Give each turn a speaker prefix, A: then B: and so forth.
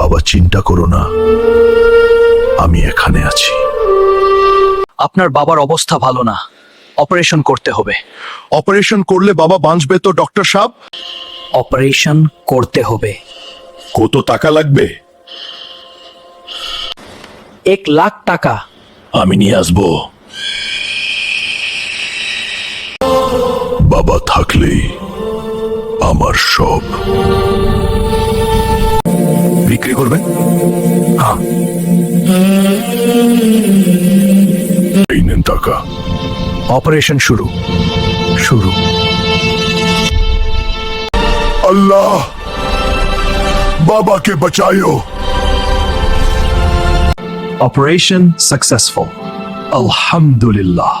A: বাবা, চিন্তা করো না, আমি এখানে আছি।
B: আপনার বাবার অবস্থা ভালো না, অপারেশন করতে হবে।
A: অপারেশন করলে বাবা বাঁচবে তো ডক্টর সাহেব?
B: অপারেশন করতে হবে।
A: কত টাকা লাগবে?
B: 1,00,000 টাকা।
A: আমি নিয়ে আসবো। বাবা থাকলেই আমার সব। বিক্রি করবেন?
B: হ্যাঁ।
A: এই নেন টাকা।
B: অপারেশন শুরু।
A: আল্লাহ, বাবাকে বাঁচায়ো।
B: অপারেশন সাকসেসফুল, আলহামদুলিল্লাহ।